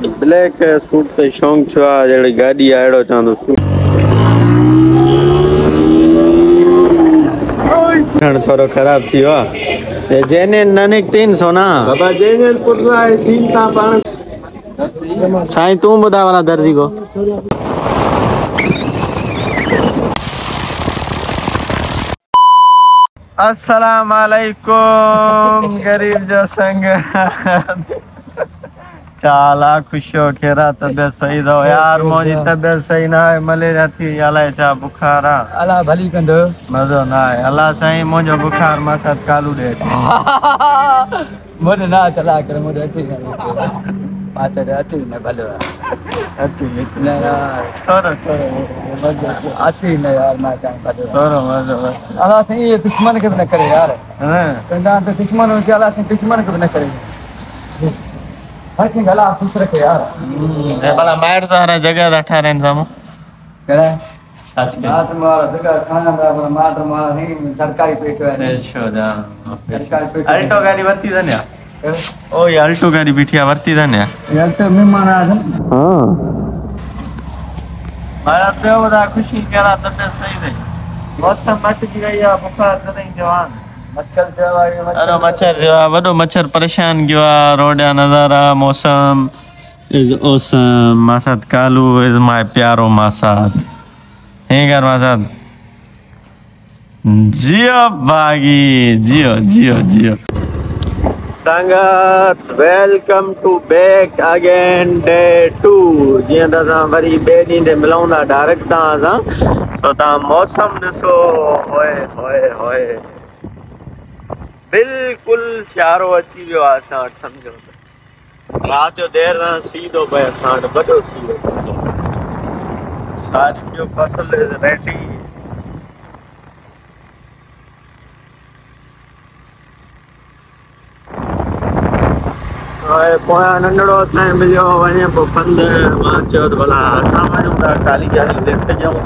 Black suit ते शौक़ थियो आहे जहिड़ी गाॾी आहे अहिड़ो चवंदो सूट थोरो ख़राब थी वियो आहे जेने न निकितीन सोना बाबा जेने पुट आहे सीन तां पाण साईं तूं ॿुधाए वाला दर्जी को अस्सलाम वालेकुम गरीब जो संग चाला खुशो खेरा तबियत सही रहो यार मुझी तबियत सही ना है मलेरिया थी अलाए छा बुखार आहे अल्लाह भली कंदो मज़ो ना आहे अल्लाह साईं मुंहिंजो बुखार मथां कालू ॾे मुझे ना चला कर मुझे अची माता दे अची न भलो अची न यार छोड़ो छोड़ो अची न यार माता भलो छोड़ो मज़ो अल्लाह साईं ये दुश्मन के न करे यार हां कंदा तो दुश्मन हो के अल्लाह साईं दुश्मन के न करे हर गला खुश रखे यार ए भला मार सारा जगह दा रहन सामो करे सच के बात मार जगह खाना दा मार मार नहीं सरकारी पेट है शो जा सरकारी पेट अल्टो गाड़ी वरती दने ओ ये अल्टो गाड़ी बिठिया वरती दने यार तो मेहमान आ हां मारा पे बड़ा खुशी करा तबियत सही रही मौसम मट गई है बुखार तो नहीं जवान मच्छर जो अरे मच्छर जो वडो मच्छर परेशान गयो रोड नजारा मौसम इज ऑसम मासात कालू इज माय प्यारो मासात हे घर मासात जियो बागी जियो जियो जियो संगत welcome to back again day 2 जिया दा वरी बे दी दे मिलाउंदा डायरेक्ट ता तो ता मौसम दसो होए होए होए बिल्कुल सियारो अची वियो आहे असां वटि सम्झो रात जो देर सां सीधो पए असां वटि वॾो थी वियो सारियुनि जो फसल इज़ रेडी पोयां नंढड़ो असांखे मिलियो वञे पोइ पंधु मां चयो त भला असां वञूं था ख़ाली ख़ाली लिफ्ट ॾियूं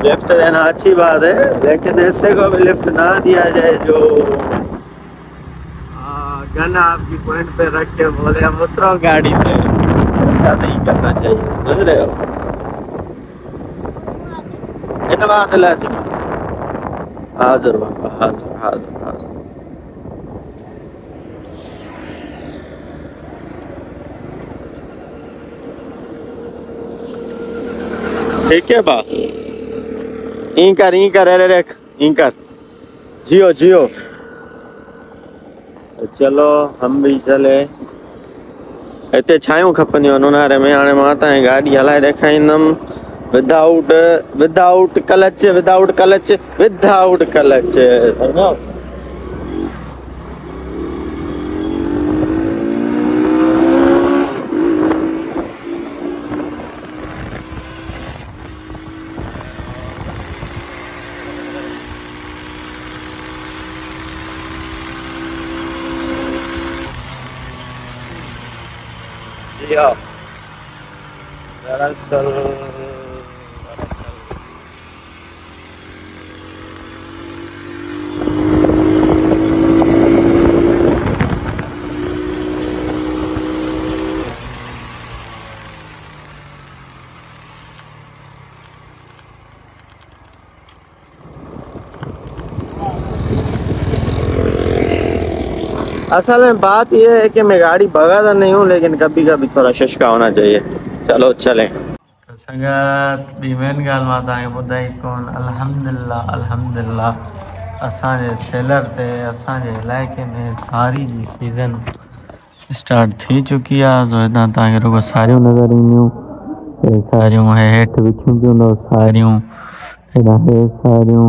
लिफ्ट देना अच्छी बात है लेकिन ऐसे को भी लिफ्ट ना दिया जाए जो गन आपकी पॉइंट पे रख के बोले हम उतरो गाड़ी से ऐसा नहीं करना चाहिए समझ रहे हो इन बात लासी हाजिर बाबा हाजिर हाजिर हाजिर ठीक है बा इंकर अरे देख इंकर जियो जियो चलो हम भी चले इतने छायूं खपंदियूं उन्हारे में हाणे मां तव्हांखे गाॾी हलाए ॾेखारींदुमि विदाउट क्लच सम्झो Yeah. दरअसल असल में बात यह है कि मैं गाड़ी भगाता नहीं हूँ लेकिन कभी कभी थोड़ा शशका होना चाहिए चलो चलें संगत बी मेन गाल मां तव्हांखे ॿुधाई कोन अल्हम्दुलिल्लाह अल्हम्दुलिल्लाह असांजे सेलर ते असांजे इलाइक़े में सारी जी सीज़न स्टार्ट थी चुकी आहे तो हितां तव्हांखे रुगो सारियूं नज़र ईंदियूं सारियूं हेठि विछियूं पियूं सारियूं हेॾां हे सारियूं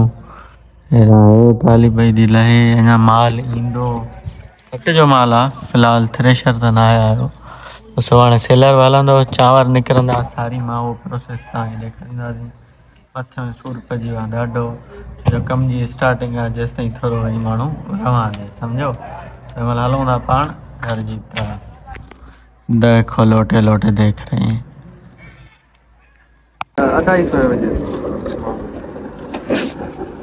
हेॾां हे ट्राली पई थी लहे अञा माल ईंदो सट जो माल आहे फ़िलहाल थ्रेशर त न आयो तो सो हाणे सेलर हलंदो चांवर निकिरंदा सारी मां उहो प्रोसेस तव्हांखे ॾेखारींदासीं मथे में सूर पइजी वियो आहे ॾाढो जो कम जी स्टार्टिंग आहे जेसि ताईं थोरो वरी माण्हू रवाने सम्झो तंहिं महिल हलूं था पाण घर जी तरफ़ देखो लोटे लोटे देख रहे हैं 250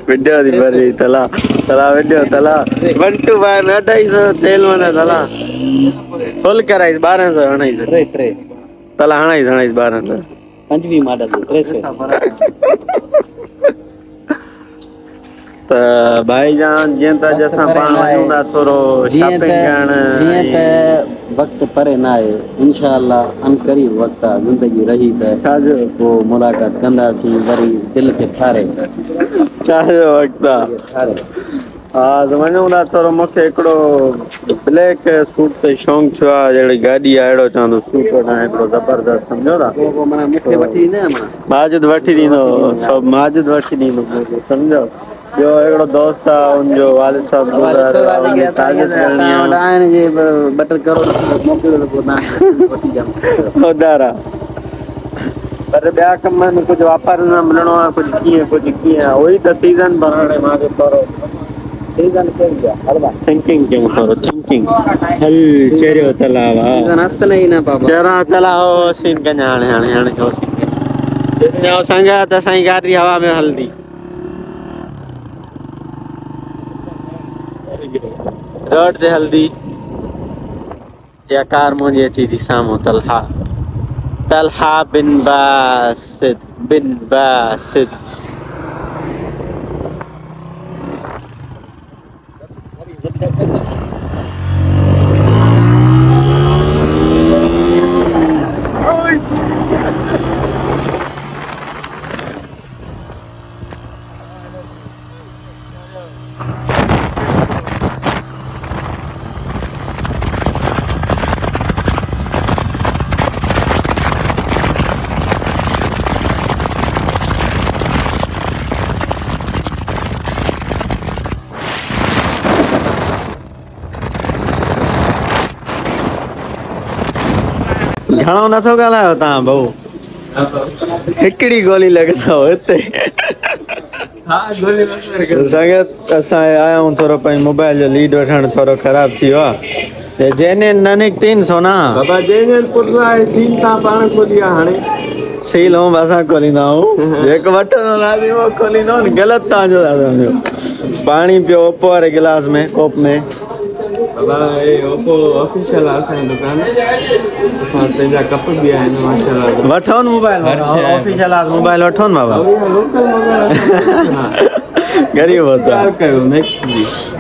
वीडियो दी बरी तला वीडियो तला 1 to 250 तेल मने तला फुल कराइस 1200 हणाई ट्रे ट्रे तला हणाई 1200 पंजवी मॉडल 300 त भाईजान जीअं त जसां पाण वञूं था थोरो शॉपिंग करण जीअं त वक़्तु परे न आहे इंशाअल्लाह अनकरीब वक़्तु आहे ज़िंदगी रही त पोइ मुलाक़ात कंदासीं वरी दिलि खे ठारे छा जो वक़्तु आहे हा त वञूं था थोरो मूंखे हिकिड़ो ब्लैक सूट ते शौक़ु थियो आहे जहिड़ी गाॾी आहे अहिड़ो चवंदो सूट वठां हिकिड़ो ज़बरदस्त सम्झो था माना मूंखे वठी ॾींदा माना माजिद वठी ॾींदो सभु माजिद वठी ॾींदो सम्झो ॿियो हिकिड़ो दोस्त आहे हुनजो वालिद साहब उधार आहे पर ॿिया कम में कुझु वापार न मिलणो आहे कुझु कीअं उहो ई त सीज़न पर हाणे मूंखे थोरो सीज़न कहिड़ी आहे हलवा थिंकिंग कयूं थोरो थिंकिंग हल चेरियो तलाव चेरा तलाव सीन कञा हाणे हाणे हाणे संगत असांजी गाॾी हवा में हलंदी रोड ते हलदी या कार मुंहिंजी अची थी साम्हूं तलहा बिन बासित घणो नथो ॻाल्हायो तव्हां भाऊ हिकिड़ी गोली लॻंदव हिते संगत असां आया आहियूं थोरो पंहिंजो मोबाइल जो लीड वठणु थोरो ख़राबु थी वियो आहे जेने न निकितीनि सोना बाबा जेने पुटु आहे सील तव्हां पाण खोली आहे हाणे सील हूं असां खोलींदा आहियूं जेको वठंदो लाज़मी उहो खोलींदो न ग़लति तव्हांजो था सम्झो पाणी पियो ओपो वारे गिलास में कोप में बाबा ये ओपो ऑफिशियल आहे असांजी दुकान असां पंहिंजा कप बि आहिनि माशाल्लाह वठो न मोबाइल ऑफिशियल आहे मोबाइल वठो न बाबा गरीब होता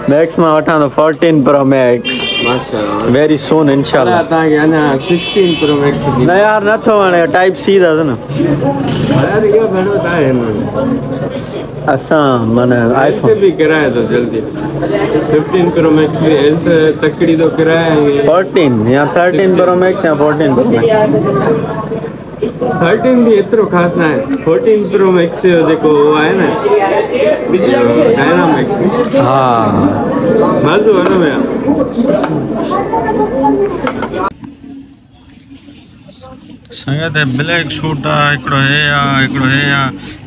मैक्स मां वठां थो 14 प्रो मैक्स माशाल्लाह वेरी सून इंशाल्लाह तव्हांखे अञा 16 प्रो मैक्स न यार नथो हाणे टाइप सी अथसि न असां माना आईफोन बि किराए थो जल्दी 15 प्रो मैक्स बि तकड़ी तो किराए 14 या 13 प्रो मैक्स या 14 प्रो मैक्स 13 भी एतिरो ख़ासि न आहे 14 प्रो मैक्स जो जेको आहे न डायनामिक्स हा मज़ो हुन में आहे संगत ब्लैक सूट आहे हिकिड़ो हे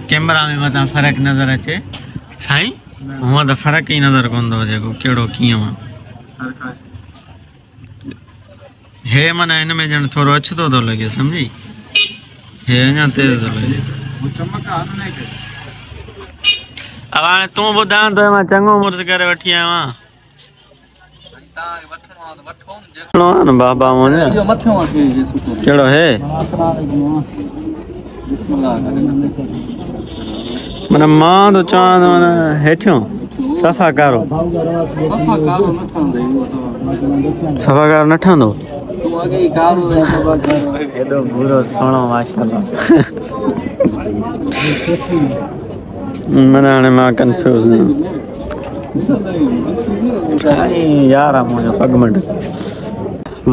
कैमरा में मथां फ़र्क़ु नज़र अचे साईं हूअं त फ़र्क़ु ई नज़र कोन थो अचे कहिड़ो कीअं आहे हे माना हिन में ॼण थोरो अछतो थो लॻे सम्झी हे अञा तेज़ थो लॻे अब हाणे तूं ॿुधां त मां चङो मुर्ज़ करे वठी आयो आहियां न बाबा कहिड़ो हे माना मां तो चवां त माना हेठियों सफ़ा कारो न ठहंदो हेॾो बुरो सुहिणो माशाल्लाह माना हाणे मां कंफ्यूज़ यार आहे मुंहिंजो पगमंड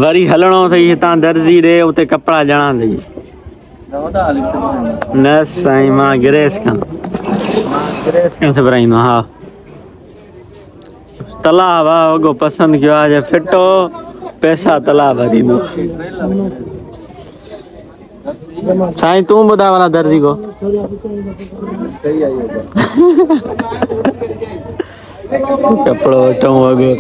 वरी हलणो अथई हितां दर्जी ॾे उते कपिड़ा ॼणा अथई न साईं मां गिरेस खां सिबराईंदो हा तला वाह वॻो पसंदि कयो आहे फिटो पैसा तला भरींदो साईं तूं ॿुधाए वाला दर्जी को कपिड़ो वठूं वॻो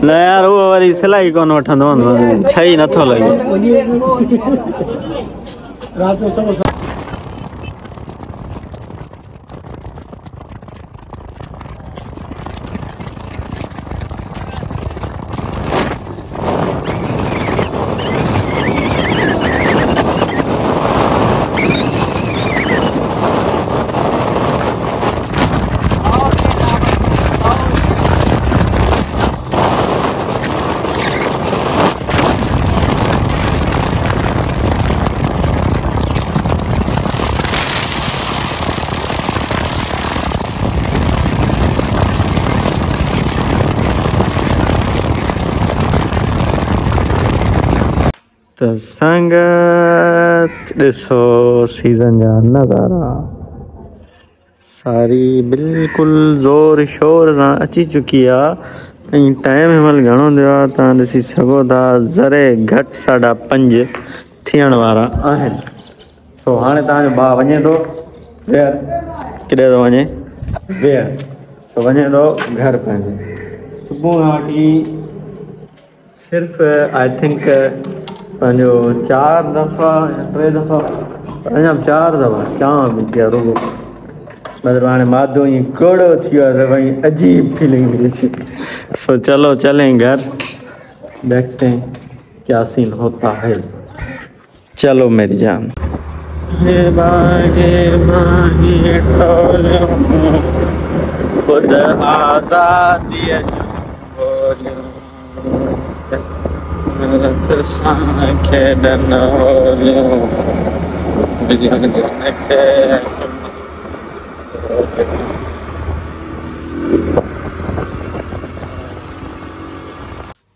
न यार उहो वरी सिलाई कोन वठंदो न छही नथो लॻे त संगत ॾिसो सीज़न जा नज़ारा सारी बिल्कुलु ज़ोर शोर सां अची चुकी आहे ऐं टाइम हिनमहिल घणो थियो आहे तव्हां ॾिसी सघो था ज़रे घटि 5:30 थियण वारा आहिनि। सो हाणे तव्हांजो भाउ वञे थो ॿीहर किथे थो वञे ॿीहर सो वञे थो घर पंहिंजे सुबुह खां वठी सिर्फ़ु आई थिंक पंहिंजो 4 दफ़ा या 3 दफ़ा अञा 4 दफ़ा चांहि पीती आहे रुगो मतिलबु हाणे मादो ईअं कड़ो थी वियो आहे त भई अजीब फीलिंग थी अचे। सो चलो चलें घर देखते हैं क्या सीन होता है। चलो मेरी जान खुद आज़ादी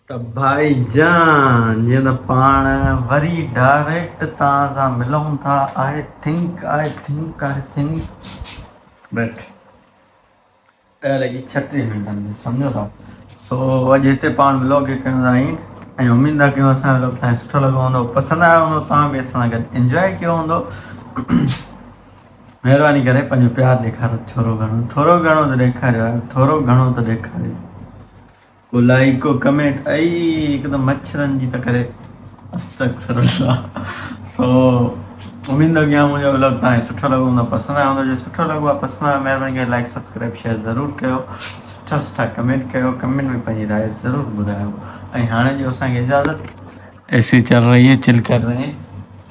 त भाई जान जीअं त पाण वरी डायरेक्ट तव्हां सां मिलूं था आई थिंक बट 10:36 में सम्झो था। सो अॼु हिते पाण व्लॉग कयूं था ऐं उमेदु आहे कयूं असांजो व्लॉग तव्हांखे सुठो लॻो हूंदो पसंदि आयो हूंदो तव्हां बि असां सां गॾु इंजॉय कयो हूंदो। महिरबानी करे पंहिंजो प्यारु ॾेखारियो थोरो घणो त ॾेखारियो आहे थोरो घणो त ॾेखारियो को लाइक को कमेंट आई हिकदमि मच्छरनि जी त करे अस्तगफिरुल्लाह। सो उमेदु कयां मुंहिंजो व्लॉग तव्हांखे सुठो लॻो हूंदो पसंदि आयो हूंदो जे सुठो लॻो आहे पसंदि आयो महिरबानी करे लाइक सब्सक्राइब शेयर ज़रूरु कयो सुठा कमेंट कयो कमेंट में पंहिंजी राय ज़रूरु ॿुधायो। ऐं हाणे जो असांखे इजाज़त ऐसे चल रही है चिल कर रहे हैं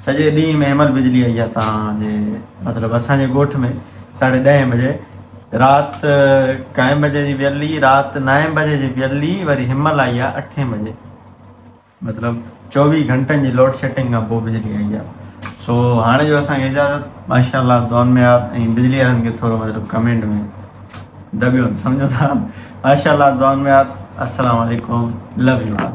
सॼे ॾींहं में हिनमहिल बिजली आई आहे तव्हांजे मतिलबु असांजे ॻोठ में 10:30 बजे राति काएं बजे जी बिजली राति 9 बजे जी बिजली वरी हिनमहिल आई आहे 8 बजे मतिलबु 24 घंटनि जी लोड शेडिंग खां पोइ बिजली आई आहे। सो हाणे जो असांखे इजाज़त माशाअल्लाह दुआनि में आहे ऐं बिजली वारनि खे थोरो मतिलबु कमेंट में दॿियो सम्झो था माशाअल्लाह दुआनि में आहे। अस्सलाम वालेकुम लव यू ऑल।